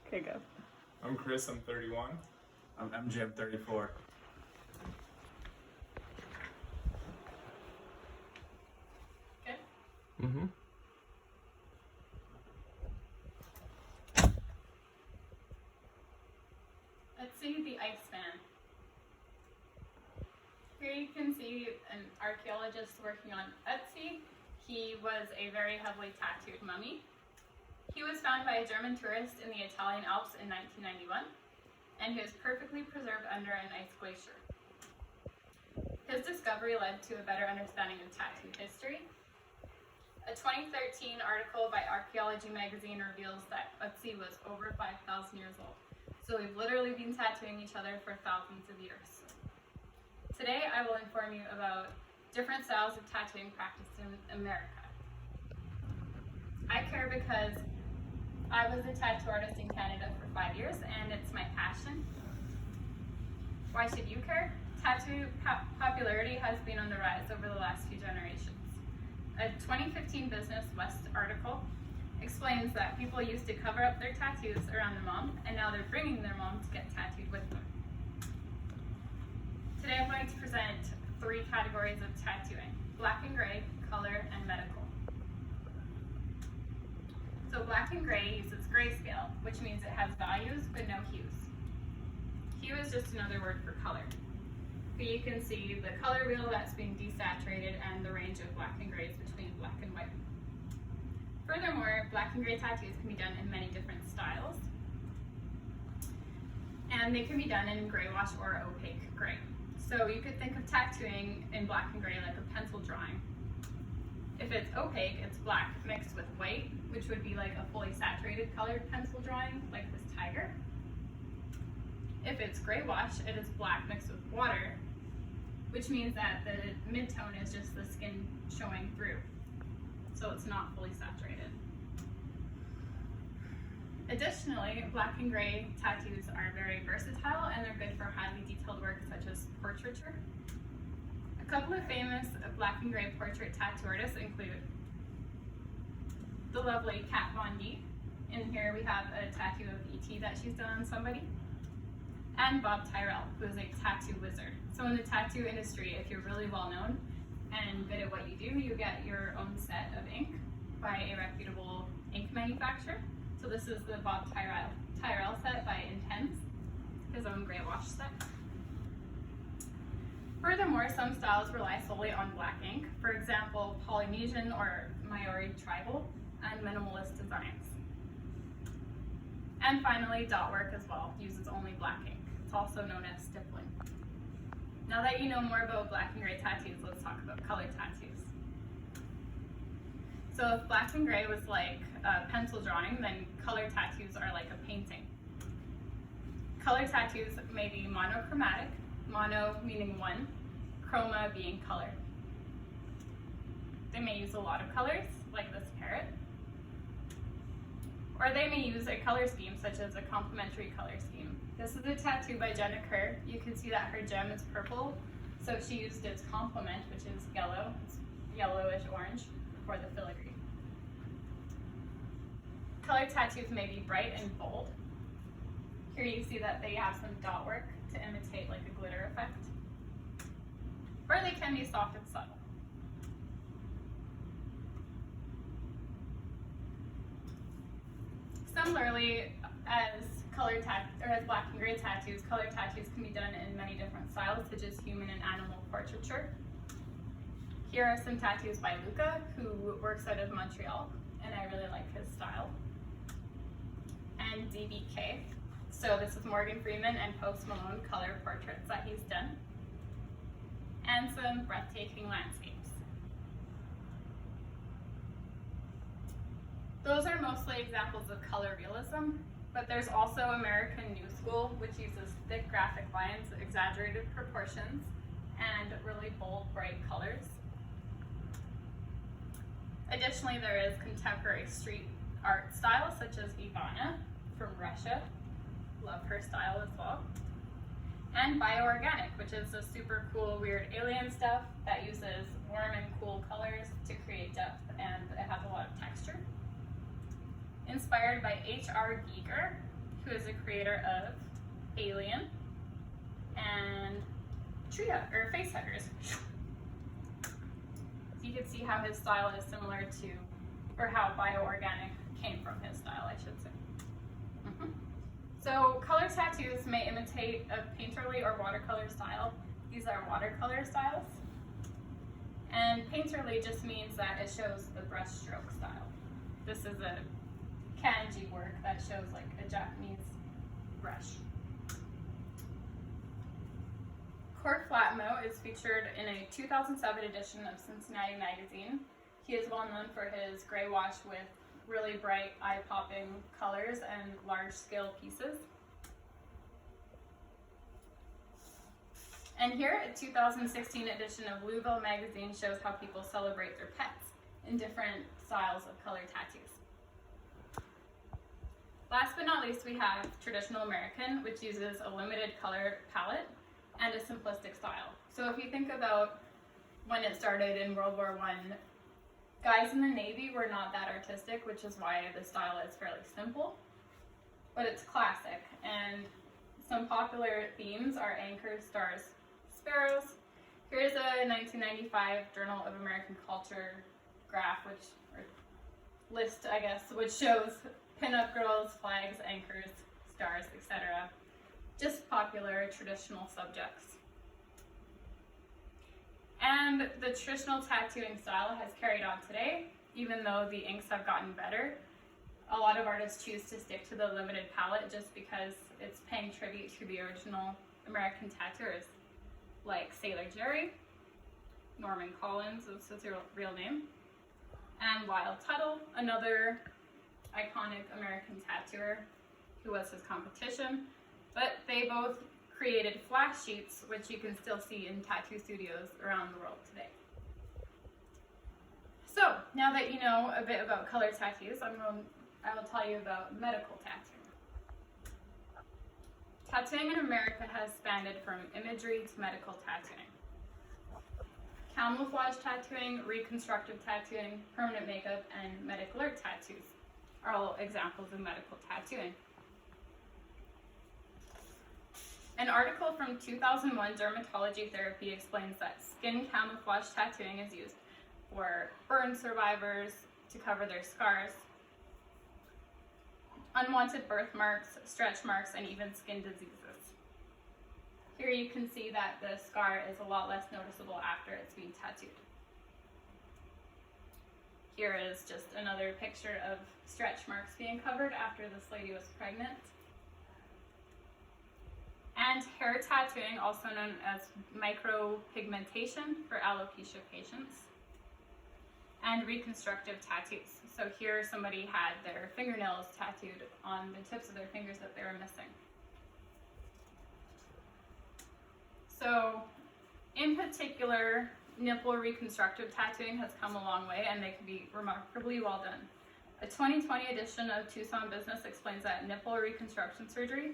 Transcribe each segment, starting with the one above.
Okay, go. I'm Chris, I'm 31. I'm MJ, I'm 34. Good. Mm-hmm. Let's see the Iceman. Here you can see an archaeologist working on Etsy. He was a very heavily tattooed mummy. He was found by a German tourist in the Italian Alps in 1991, and he was perfectly preserved under an ice glacier. His discovery led to a better understanding of tattoo history. A 2013 article by Archaeology magazine reveals that Etsy was over 5,000 years old. So we've literally been tattooing each other for thousands of years. Today I will inform you about different styles of tattooing practiced in America. I care because I was a tattoo artist in Canada for 5 years and it's my passion. Why should you care? Tattoo popularity has been on the rise over the last few generations. A 2015 Business West article explains that people used to cover up their tattoos around their mom, and now they're bringing their mom to get tattooed with them. Today I'm going to present 3 categories of tattooing: black and gray, color, and medical. So black and gray uses grayscale, which means it has values but no hues. Hue is just another word for color. But you can see the color wheel that's being desaturated and the range of black and grays between black and white. Furthermore, black and gray tattoos can be done in many different styles. And they can be done in gray wash or opaque gray. So you could think of tattooing in black and gray like a pencil drawing. If it's opaque, it's black mixed with white, which would be like a fully saturated colored pencil drawing, like this tiger. If it's gray wash, it is black mixed with water, which means that the mid-tone is just the skin showing through. So it's not fully saturated. Additionally, black and gray tattoos are very versatile and they're good for highly detailed work such as portraiture. A couple of famous black and gray portrait tattoo artists include the lovely Kat Von D. In here we have a tattoo of E.T. that she's done on somebody. And Bob Tyrell, who is a tattoo wizard. So in the tattoo industry, if you're really well known and good at what you do, you get your own set of ink by a reputable ink manufacturer. So this is the Bob Tyrell set by Intense, his own gray wash set. Furthermore, some styles rely solely on black ink, for example, Polynesian or Maori tribal, and minimalist designs. And finally, dot work as well uses only black ink. It's also known as stippling. Now that you know more about black and gray tattoos, let's talk about color tattoos. So if black and gray was like a pencil drawing, then color tattoos are like a painting. Color tattoos may be monochromatic, mono meaning one, chroma being color. They may use a lot of colors, like this parrot, or they may use a color scheme, such as a complementary color scheme. This is a tattoo by Jenna Kerr. You can see that her gem is purple, so she used its complement, which is yellow. It's yellowish orange for the filigree. Color tattoos may be bright and bold. Here you see that they have some dot work to imitate like a glitter effect. Or they can be soft and subtle. Similarly, as black and gray tattoos, color tattoos can be done in many different styles, such as human and animal portraiture. Here are some tattoos by Luca, who works out of Montreal, and I really like his style. And DBK. So this is Morgan Freeman and Post Malone color portraits that he's done. And some breathtaking landscapes. Those are mostly examples of color realism, but there's also American New School, which uses thick graphic lines, exaggerated proportions, and really bold, bright colors. Additionally, there is contemporary street art styles, such as Ivana from Russia. Love her style as well. And bioorganic, which is a super cool, weird alien stuff that uses warm and cool colors to create depth, and it has a lot of texture. Inspired by H.R. Giger, who is the creator of Alien and Tria, or Facehuggers. So you can see how his style is similar to, or how bioorganic came from his style, I should say. So color tattoos may imitate a painterly or watercolor style. These are watercolor styles. And painterly just means that it shows the brush stroke style. This is a kanji work that shows like a Japanese brush. Cork Flatmo is featured in a 2007 edition of Cincinnati Magazine. He is well known for his gray wash with really bright, eye-popping colors and large-scale pieces. And here, a 2016 edition of Louisville Magazine shows how people celebrate their pets in different styles of color tattoos. Last but not least, we have Traditional American, which uses a limited color palette and a simplistic style. So if you think about when it started in World War I, guys in the Navy were not that artistic, which is why the style is fairly simple, but it's classic. And some popular themes are anchors, stars, sparrows. Here's a 1995 Journal of American Culture graph, or list, I guess, which shows pinup girls, flags, anchors, stars, etc. Just popular traditional subjects. And the traditional tattooing style has carried on today, even though the inks have gotten better. A lot of artists choose to stick to the limited palette just because it's paying tribute to the original American tattooers, like Sailor Jerry, Norman Collins, that's his real name, and Wild Tuttle, another iconic American tattooer who was his competition. But they both created flash sheets, which you can still see in tattoo studios around the world today. So, now that you know a bit about color tattoos, I will tell you about medical tattooing. Tattooing in America has spanned from imagery to medical tattooing. Camouflage tattooing, reconstructive tattooing, permanent makeup, and medical art tattoos are all examples of medical tattooing. An article from 2001 Dermatology Therapy explains that skin camouflage tattooing is used for burn survivors to cover their scars, unwanted birthmarks, stretch marks, and even skin diseases. Here you can see that the scar is a lot less noticeable after it's being tattooed. Here is just another picture of stretch marks being covered after this lady was pregnant. And hair tattooing, also known as micropigmentation for alopecia patients, and reconstructive tattoos. So here somebody had their fingernails tattooed on the tips of their fingers that they were missing. So in particular, nipple reconstructive tattooing has come a long way, and they can be remarkably well done. A 2020 edition of Tucson Business explains that nipple reconstruction surgery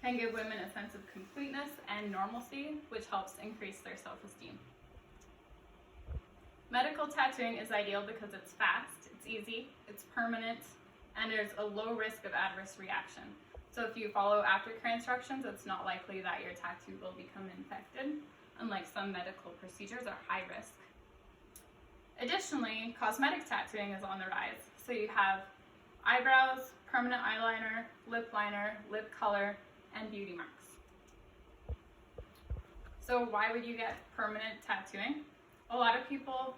can give women a sense of completeness and normalcy, which helps increase their self-esteem. Medical tattooing is ideal because it's fast, it's easy, it's permanent, and there's a low risk of adverse reaction. So if you follow aftercare instructions, it's not likely that your tattoo will become infected, unlike some medical procedures are high risk. Additionally, cosmetic tattooing is on the rise. So you have eyebrows, permanent eyeliner, lip liner, lip color, and beauty marks. So why would you get permanent tattooing? A lot of people,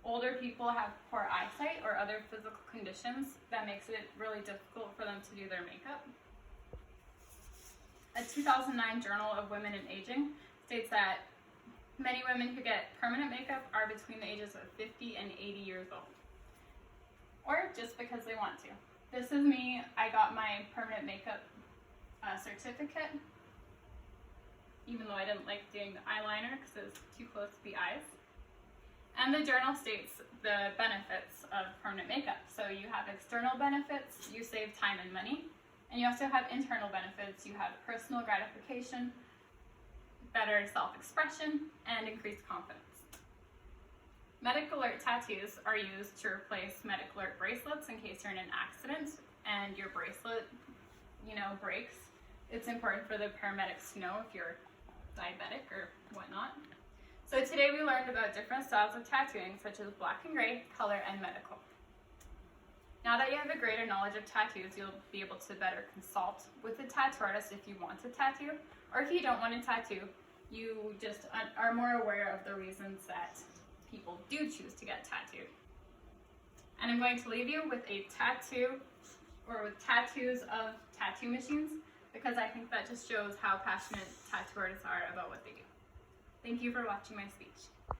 older people, have poor eyesight or other physical conditions that makes it really difficult for them to do their makeup. A 2009 Journal of Women and Aging states that many women who get permanent makeup are between the ages of 50 and 80 years old, or just because they want to. This is me. I got my permanent makeup certificate, even though I didn't like doing the eyeliner because it was too close to the eyes. And the journal states the benefits of permanent makeup. So you have external benefits, you save time and money, and you also have internal benefits. You have personal gratification, better self-expression, and increased confidence. Medical alert tattoos are used to replace medical alert bracelets in case you're in an accident and your bracelet breaks, it's important for the paramedics to know if you're diabetic or whatnot. So today we learned about different styles of tattooing, such as black and gray, color, and medical. Now that you have a greater knowledge of tattoos, you'll be able to better consult with the tattoo artist if you want to tattoo, or if you don't want to tattoo, you just are more aware of the reasons that people do choose to get tattooed. And I'm going to leave you with a tattoo, or with tattoos of tattoo machines, because I think that just shows how passionate tattoo artists are about what they do. Thank you for watching my speech.